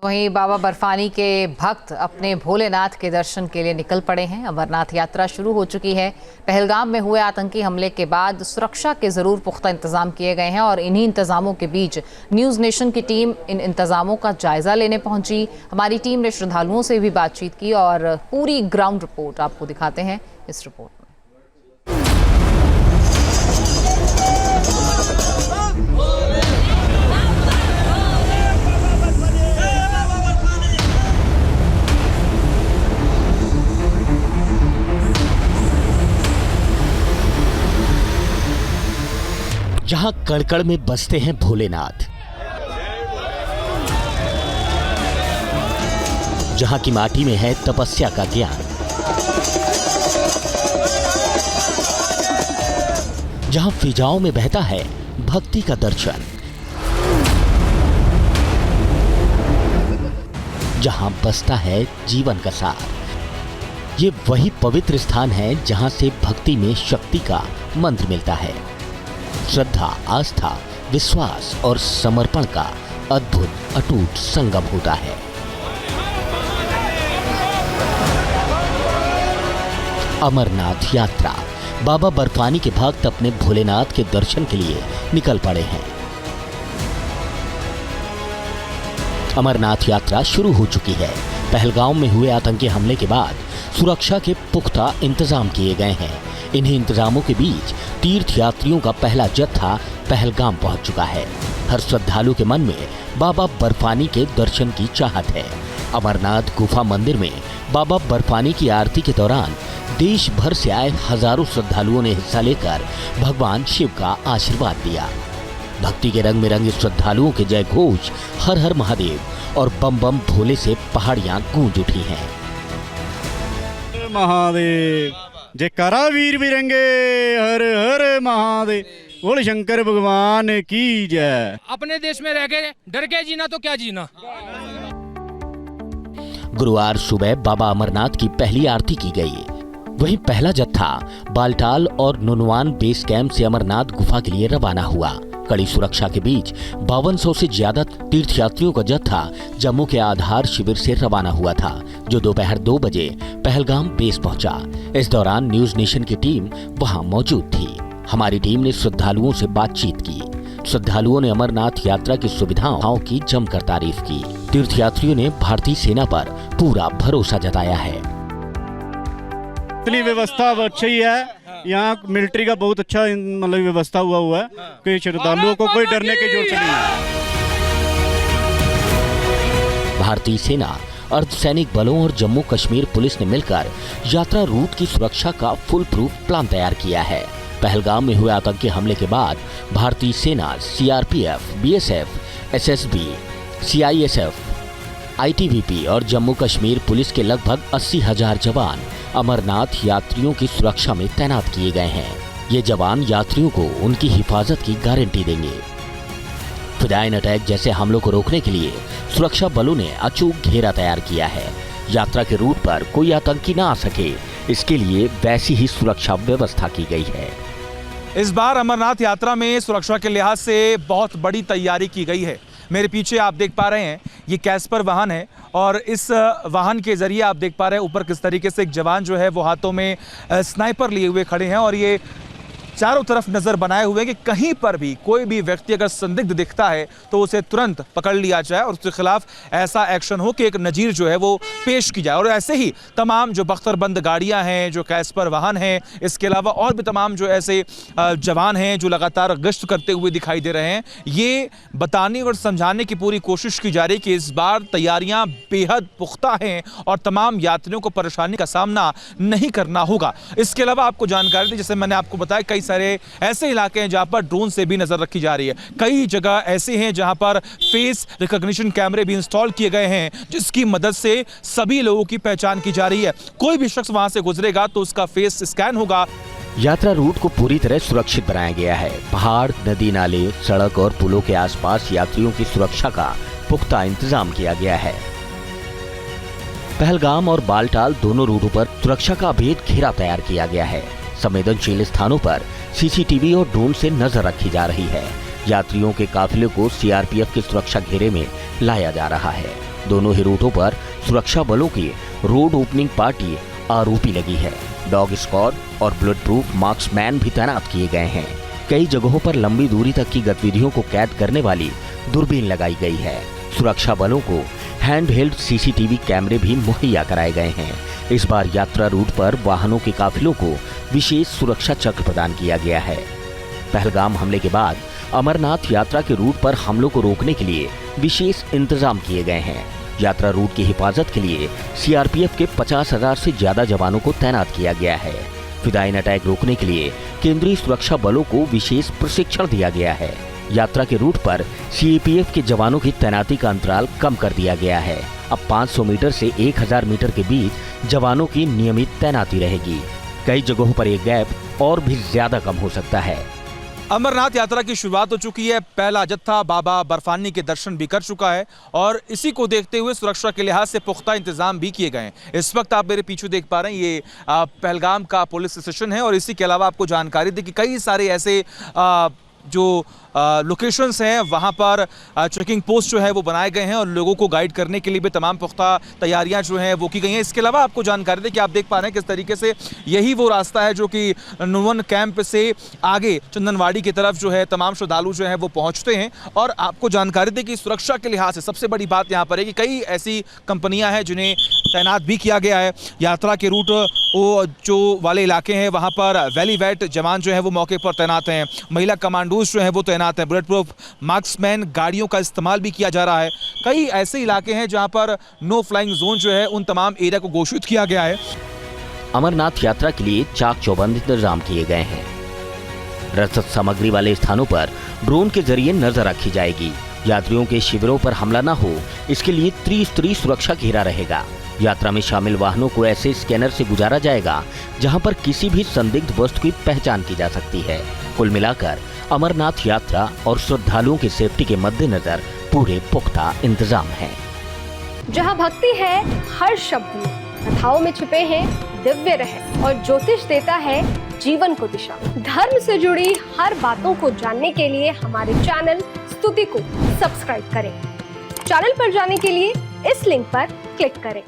वहीं बाबा बर्फानी के भक्त अपने भोलेनाथ के दर्शन के लिए निकल पड़े हैं। अमरनाथ यात्रा शुरू हो चुकी है। पहलगाम में हुए आतंकी हमले के बाद सुरक्षा के जरूर पुख्ता इंतजाम किए गए हैं और इन्हीं इंतजामों के बीच न्यूज़ नेशन की टीम इन इंतजामों का जायजा लेने पहुंची। हमारी टीम ने श्रद्धालुओं से भी बातचीत की और पूरी ग्राउंड रिपोर्ट आपको दिखाते हैं इस रिपोर्ट में। जहां कड़कड़ में बसते हैं भोलेनाथ, जहां की माटी में है तपस्या का ज्ञान, जहां फिजाओं में बहता है भक्ति का दर्शन, जहां बसता है जीवन का सार। ये वही पवित्र स्थान है जहां से भक्ति में शक्ति का मंत्र मिलता है। श्रद्धा, आस्था, विश्वास और समर्पण का अद्भुत अटूट संगम होता है। अमरनाथ यात्रा। बाबा बर्फानी के भक्त अपने भोलेनाथ के दर्शन के लिए निकल पड़े हैं। अमरनाथ यात्रा शुरू हो चुकी है। पहलगाम में हुए आतंकी हमले के बाद सुरक्षा के पुख्ता इंतजाम किए गए हैं। इन्हीं इंतजामों के बीच तीर्थ यात्रियों का पहला जत्था पहलगाम पहुंच चुका है। हर श्रद्धालु के मन में बाबा बर्फानी के दर्शन की चाहत है। अमरनाथ गुफा मंदिर में बाबा बर्फानी की आरती के दौरान देश भर से आए हजारों श्रद्धालुओं ने हिस्सा लेकर भगवान शिव का आशीर्वाद दिया। भक्ति के रंग में रंगे श्रद्धालुओं के जय घोष हर हर महादेव और बम बम भोले से पहाड़ियां गूंज उठी हैं। महादेव जयकारा वीर बिरंगे, हर हर महादेव, बोल शंकर भगवान की जय। अपने देश में रह के डर के जीना तो क्या जीना। गुरुवार सुबह बाबा अमरनाथ की पहली आरती की गई। वहीं पहला जत्था बालटाल और नुनवान बेस कैंप से अमरनाथ गुफा के लिए रवाना हुआ। कड़ी सुरक्षा के बीच 5200 से ज्यादा तीर्थयात्रियों का जत्था जम्मू के आधार शिविर से रवाना हुआ था, जो दोपहर 2 बजे पहलगाम बेस पहुंचा। इस दौरान न्यूज़ नेशन की टीम वहां मौजूद थी। हमारी टीम ने श्रद्धालुओं से बातचीत की। श्रद्धालुओं ने अमरनाथ यात्रा की सुविधाओं की जमकर तारीफ की। तीर्थयात्रियों ने भारतीय सेना पर पूरा भरोसा जताया है। व्यवस्था अच्छी है, यहाँ मिलिट्री का बहुत अच्छा मतलब व्यवस्था हुआ है कि श्रद्धालुओं को कोई डरने की जरूरत नहीं है। भारतीय सेना, अर्धसैनिक बलों और जम्मू कश्मीर पुलिस ने मिलकर यात्रा रूट की सुरक्षा का फुल प्रूफ प्लान तैयार किया है। पहलगाम में हुए आतंकी हमले के बाद भारतीय सेना, CRPF, BSF, SSB, CISF, ITBP और जम्मू कश्मीर पुलिस के लगभग 80,000 जवान अमरनाथ यात्रियों की सुरक्षा में तैनात किए गए हैं। ये जवान यात्रियों को उनकी हिफाजत की गारंटी देंगे। फिदायन अटैक जैसे हमलों को रोकने के लिए सुरक्षा बलों ने अचूक घेरा तैयार किया है। यात्रा के रूट पर कोई आतंकी न आ सके, इसके लिए वैसी ही सुरक्षा व्यवस्था की गई है। इस बार अमरनाथ यात्रा में सुरक्षा के लिहाज से बहुत बड़ी तैयारी की गई है। मेरे पीछे आप देख पा रहे हैं ये कैस्पर वाहन है और इस वाहन के जरिए आप देख पा रहे हैं ऊपर किस तरीके से एक जवान जो है वो हाथों में स्नाइपर लिए हुए खड़े हैं और ये चारों तरफ नजर बनाए हुए कि कहीं पर भी कोई भी व्यक्ति अगर संदिग्ध दिखता है तो उसे तुरंत पकड़ लिया जाए और उसके खिलाफ ऐसा एक्शन हो कि एक नजीर जो है वो पेश की जाए। और ऐसे ही तमाम जो बख्तरबंद गाड़ियां हैं, जो कैस्पर वाहन हैं, इसके अलावा और भी तमाम जो ऐसे जवान हैं जो लगातार गश्त करते हुए दिखाई दे रहे हैं, ये बताने और समझाने की पूरी कोशिश की जा रही है कि इस बार तैयारियां बेहद पुख्ता हैं और तमाम यात्रियों को परेशानी का सामना नहीं करना होगा। इसके अलावा आपको जानकारी दी, जैसे मैंने आपको बताया, कई सारे ऐसे इलाके हैं जहां पर ड्रोन से भी नजर रखी जा रही है। कई जगह ऐसे हैं जहां पर फेस रिकॉग्निशन कैमरे भी इंस्टॉल किए गए हैं, जिसकी मदद से सभी लोगों की पहचान की जा रही है। कोई भी शख्स वहां से गुजरेगा तो उसका फेस स्कैन होगा। यात्रा रूट को पूरी तरह सुरक्षित बनाया गया है। पहाड़, नदी नाले, सड़क और पुलों के आसपास यात्रियों की सुरक्षा का पुख्ता इंतजाम किया गया है। पहलगाम और बालटाल दोनों रूटों पर सुरक्षा का अभेद घेरा तैयार किया गया है। संवेदनशील स्थानों पर सीसीटीवी और ड्रोन से नजर रखी जा रही है। यात्रियों के काफिले को सीआरपीएफ के सुरक्षा घेरे में लाया जा रहा है। दोनों ही रूटों पर सुरक्षा बलों की रोड ओपनिंग पार्टी आरोपी लगी है। डॉग स्क्वाड और बुलेट प्रूफ मार्क्समैन भी तैनात किए गए हैं। कई जगहों पर लंबी दूरी तक की गतिविधियों को कैद करने वाली दूरबीन लगाई गई है। सुरक्षा बलों को हैंड हेल्ड सीसीटीवी कैमरे भी मुहैया कराए गए हैं। इस बार यात्रा रूट पर वाहनों के काफिलों को विशेष सुरक्षा चक्र प्रदान किया गया है। पहलगाम हमले के बाद अमरनाथ यात्रा के रूट पर हमलों को रोकने के लिए विशेष इंतजाम किए गए हैं। यात्रा रूट की हिफाजत के लिए सीआरपीएफ के 50,000 से ज्यादा जवानों को तैनात किया गया है। फिदायीन अटैक रोकने के लिए केंद्रीय सुरक्षा बलों को विशेष प्रशिक्षण दिया गया है। यात्रा के रूट पर सीएपीएफ के जवानों की तैनाती का अंतराल कम कर दिया गया है। अब 500 मीटर से 1000 मीटर के बीच जवानों की नियमित तैनाती रहेगी। कई जगहों पर यह गैप और भी ज्यादा कम हो सकता है। अमरनाथ यात्रा की शुरुआत हो चुकी है। पहला जत्था बाबा बर्फानी के दर्शन भी कर चुका है और इसी को देखते हुए सुरक्षा के लिहाज से पुख्ता इंतजाम भी किए गए हैं। इस वक्त आप मेरे पीछे देख पा रहे हैं, ये पहलगाम का पुलिस स्टेशन है और इसी के अलावा आपको जानकारी दी कि कई सारे ऐसे जो लोकेशंस हैं वहाँ पर चेकिंग पोस्ट जो है वो बनाए गए हैं और लोगों को गाइड करने के लिए भी तमाम पुख्ता तैयारियां जो हैं वो की गई हैं। इसके अलावा आपको जानकारी दें कि आप देख पा रहे हैं किस तरीके से यही वो रास्ता है जो कि नुवन कैंप से आगे चंदनवाड़ी की तरफ जो है तमाम श्रद्धालु जो हैं वो पहुँचते हैं। और आपको जानकारी दें कि सुरक्षा के लिहाज से सबसे बड़ी बात यहाँ पर है कि कई ऐसी कंपनियाँ हैं जिन्हें तैनात भी किया गया है। यात्रा के रूट वो जो वाले इलाके हैं वहाँ पर वैली वेट जवान जो है वो मौके पर तैनात हैं। महिला कमांडोज जो है वो तैनात है। बुलेट प्रूफ मार्क्समैन गाड़ियों का इस्तेमाल भी किया जा रहा है। कई ऐसे इलाके हैं जहां पर नो फ्लाइंग जोन जो है उन तमाम एरिया को घोषित किया गया है। अमरनाथ यात्रा के लिए चाक चौबंद इंतजाम किए गए हैं। रसद सामग्री वाले स्थानों पर ड्रोन के जरिए नजर रखी जाएगी। यात्रियों के शिविरों पर हमला न हो, इसके लिए त्रिस्तरीय सुरक्षा घेरा रहेगा। यात्रा में शामिल वाहनों को ऐसे स्कैनर से गुजारा जाएगा जहां पर किसी भी संदिग्ध वस्तु की पहचान की जा सकती है। कुल मिलाकर अमरनाथ यात्रा और श्रद्धालुओं की सेफ्टी के मद्देनजर पूरे पुख्ता इंतजाम हैं। जहां भक्ति है हर शब्द में, कथाओं में छुपे हैं दिव्य रहस्य और ज्योतिष देता है जीवन को दिशा। धर्म से जुड़ी हर बातों को जानने के लिए हमारे चैनल स्तुति को सब्सक्राइब करें। चैनल पर जाने के लिए इस लिंक पर क्लिक करें।